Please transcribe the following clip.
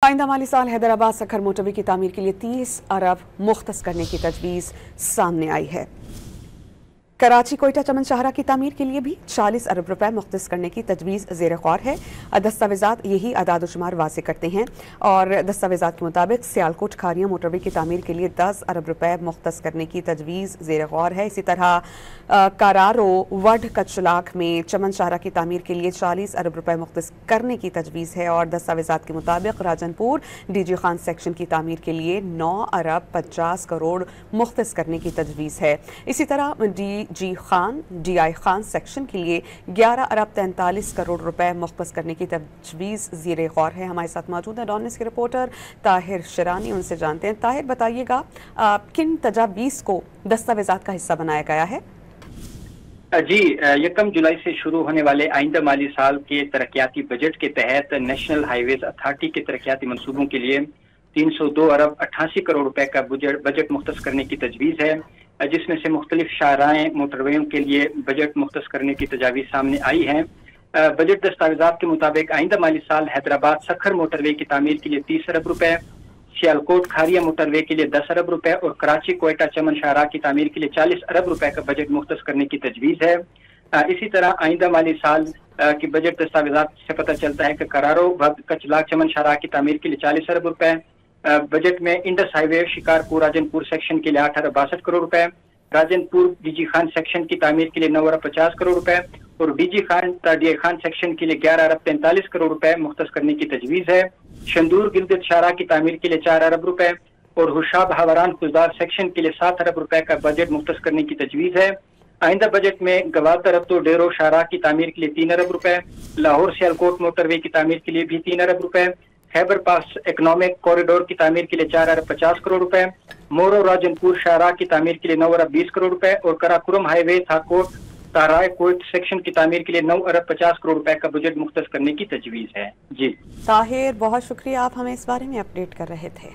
آئندہ مالی سال حیدرآباد سکھر موٹروے کی تعمیر کے لیے 30 ارب مختص کرنے کی تجویز سامنے آئی ہے۔ کراچی کوئٹہ چمن شاہراہ کی تعمیر کے لیے بھی 40 ارب روپے مختص کرنے کی تجویز زیر غور ہے۔ دستاویزات یہی اعداد و شمار واضح کرتے ہیں اور دستاویزات کے مطابق سیالکوٹ کھاریاں موٹروے کی تعمیر کے لیے 10 ارب روپے مختص کرنے کی تجویز زیر غور ہے۔ اسی طرح کارارو وڈ کچلاک میں چمن شاہراہ کی تعمیر کے لیے 40 ارب روپے مختص کرنے کی تجویز ہے اور دستاویزات کے مطابق راجن پور ڈی جی خان سیکشن کی تعمیر کے لیے 9 ارب 50 کروڑ مختص کرنے کی تجویز ہے۔ اسی طرح ڈی آئی خان سیکشن کے لیے 11 ارب 43 کروڑ روپے مختص کرنے کی تجویز زیر غور ہے۔ ہمارے ساتھ موجود ہیں ڈان نیوز کے رپورٹر طاہر شرانی، ان سے جانتے ہیں۔ طاہر، بتائیے گا کن تجاویز کو دستاویزات کا حصہ بنایا گیا ہے؟ جی، 1 جولائی سے شروع ہونے والے آئندہ مالی سال کے ترقیاتی بجٹ کے تحت نیشنل ہائی ویز اتھارٹی کے ترقیاتی منصوبوں کے لیے 302 ارب 88 کروڑ روپے کا بجٹ مختص کرنے کی تجویز ہے، جس میں سے مختلف شاہراہیں موٹرویوں کے لیے بجٹ مختص کرنے کی تجاویز سامنے آئی ہیں۔ بجٹ دستاویزات کے مطابق آئندہ مالی سال حیدرآباد سکھر موٹروے کی تعمیر کے لیے 30 ارب روپے، سیالکوٹ کھاریاں موٹروے کے لیے 10 ارب روپے اور کراچی کوئٹہ چمن شاہراہ کی تعمیر کے لیے 40 ارب روپے کا بجٹ مختص کرنے کی تجویز ہے۔ اسی طرح آئندہ مالی سال کی بجٹ دستاویزات سے پتہ چلتا ہے کہ کرارو کچلاک چمن شاہراہ کی تعمیر کے لیے 40 ارب روپے، بجٹ میں انڈس ہائی وے شکارپور راجن پور سیکشن کے لیے 8 ارب 62 کروڑ روپے، راجن پور ڈی جی خان سیکشن کی تعمیر کے لیے 9 ارب 50 کروڑ روپے اور ڈی آئی خان سیکشن کے لیے 11 ارب 43 کروڑ روپے مختص کرنے کی تجویز ہے۔ شندور گلگت شاہراہ کی تعمیر کے لیے 4 ارب روپے اور حشاب ہاوران خزدار سیکشن کے لیے 7 ارب روپے کا بجٹ مختص کرنے کی تجویز ہے۔ آئندہ بجٹ میں گوادر ربطو ڈیرو شاہراہ کی تعمیر کے لیے 3 ارب روپے، لاہور سیالکوٹ موٹروے کی تعمیر کے لیے بھی 3 ارب روپے، خیبر پاس اکنامک کوریڈور کی تعمیر کے لیے 4 ارب 50 کروڑ روپے، مورو راجن پور شاہراہ کی تعمیر کے لیے 9 ارب 20 کروڑ روپے اور کراکرم ہائی وے تھاکوٹ تارائے کوٹ سیکشن کی تعمیر کے لیے 9 ارب 50 کروڑ روپے کا بجٹ مختص کرنے کی تجویز ہے۔ جی طاہر، بہت شکریہ، آپ ہمیں اس بارے میں اپڈیٹ کر رہے تھے۔